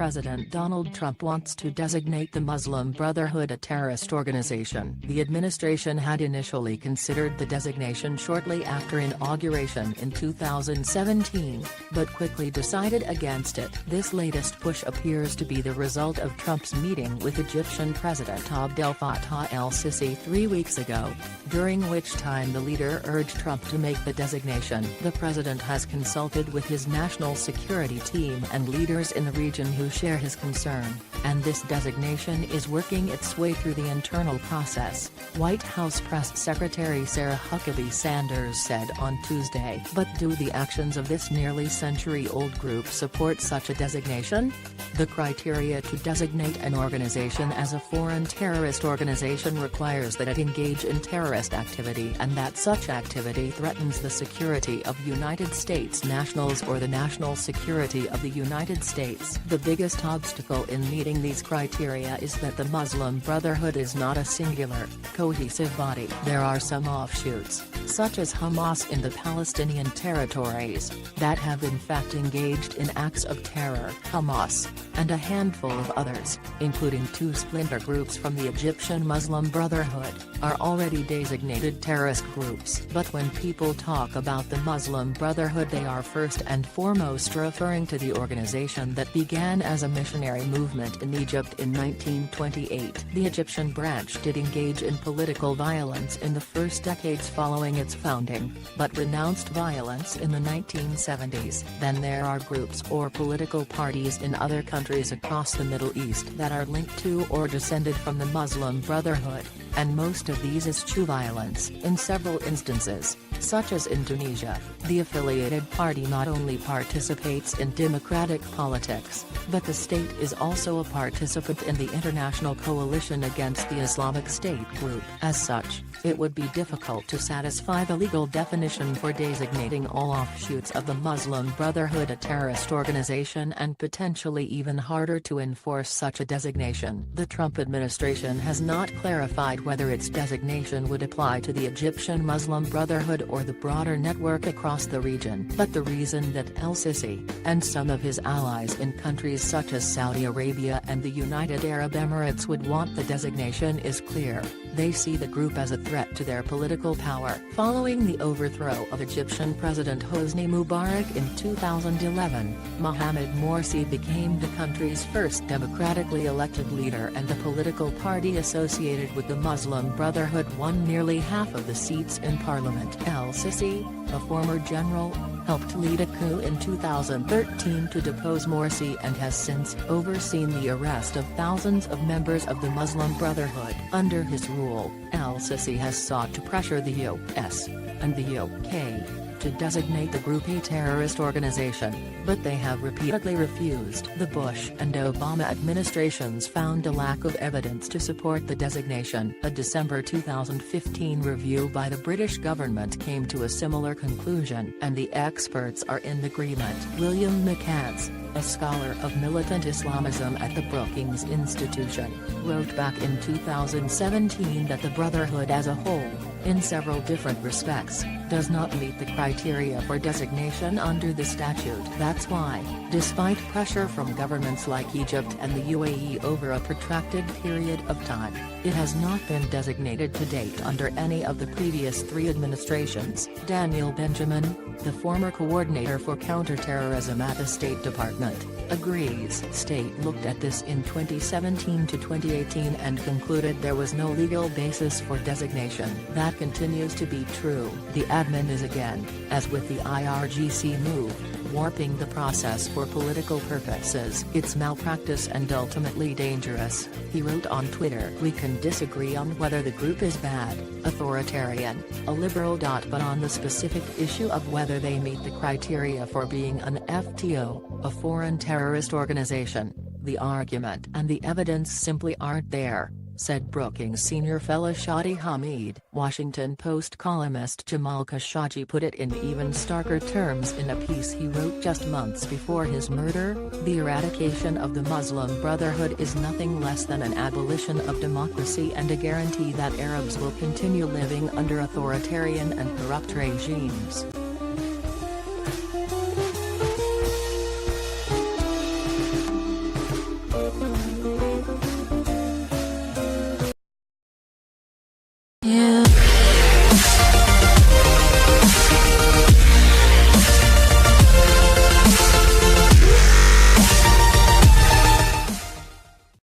President Donald Trump wants to designate the Muslim Brotherhood a terrorist organization. The administration had initially considered the designation shortly after inauguration in 2017, but quickly decided against it. This latest push appears to be the result of Trump's meeting with Egyptian President Abdel Fattah el-Sisi 3 weeks ago, during which time the leader urged Trump to make the designation. The president has consulted with his national security team and leaders in the region who share his concern, and this designation is working its way through the internal process, White House Press Secretary Sarah Huckabee Sanders said on Tuesday. But do the actions of this nearly century-old group support such a designation? The criteria to designate an organization as a foreign terrorist organization requires that it engage in terrorist activity and that such activity threatens the security of United States nationals or the national security of the United States. The biggest obstacle in meeting these criteria is that the Muslim Brotherhood is not a singular, cohesive body. There are some offshoots, such as Hamas in the Palestinian territories, that have in fact engaged in acts of terror. Hamas, and a handful of others, including 2 splinter groups from the Egyptian Muslim Brotherhood, are already designated terrorist groups. But when people talk about the Muslim Brotherhood, they are first and foremost referring to the organization that began as a missionary movement in Egypt in 1928. The Egyptian branch did engage in political violence in the first decades following its founding, but renounced violence in the 1970s. Then there are groups or political parties in other countries across the Middle East that are linked to or descended from the Muslim Brotherhood, and most of these eschew violence. In several instances, such as Indonesia, the affiliated party not only participates in democratic politics, but the state is also a participant in the international coalition against the Islamic State group. As such, it would be difficult to satisfy the legal definition for designating all offshoots of the Muslim Brotherhood a terrorist organization, and potentially even harder to enforce such a designation. The Trump administration has not clarified whether its designation would apply to the Egyptian Muslim Brotherhood or the broader network across the region. But the reason that el-Sisi, and some of his allies in countries such as Saudi Arabia and the United Arab Emirates would want the designation is clear. They see the group as a threat to their political power. Following the overthrow of Egyptian President Hosni Mubarak in 2011, Mohamed Morsi became the country's first democratically elected leader, and the political party associated with the Muslim Brotherhood won nearly half of the seats in parliament. El-Sisi, a former general, helped lead a coup in 2013 to depose Morsi and has since overseen the arrest of thousands of members of the Muslim Brotherhood. Under his rule, el-Sisi has sought to pressure the US and the UK to designate the group a terrorist organization, but they have repeatedly refused. The Bush and Obama administrations found a lack of evidence to support the designation. A December 2015 review by the British government came to a similar conclusion, and the experts are in agreement. William McCants, a scholar of militant Islamism at the Brookings Institution, wrote back in 2017 that the Brotherhood as a whole, in several different respects, does not meet the criteria for designation under the statute. That's why, despite pressure from governments like Egypt and the UAE over a protracted period of time, it has not been designated to date under any of the previous 3 administrations. Daniel Benjamin, the former coordinator for counterterrorism at the State Department, agrees. State looked at this in 2017 to 2018 and concluded there was no legal basis for designation. That continues to be true. The admin is again, as with the IRGC move, warping the process for political purposes. It's malpractice and ultimately dangerous, he wrote on Twitter. We can disagree on whether the group is bad, authoritarian, a liberal. But on the specific issue of whether they meet the criteria for being an FTO, a foreign terrorist organization, the argument and the evidence simply aren't there, said Brookings senior fellow Shadi Hamid. Washington Post columnist Jamal Khashoggi put it in even starker terms in a piece he wrote just months before his murder: the eradication of the Muslim Brotherhood is nothing less than an abolition of democracy and a guarantee that Arabs will continue living under authoritarian and corrupt regimes.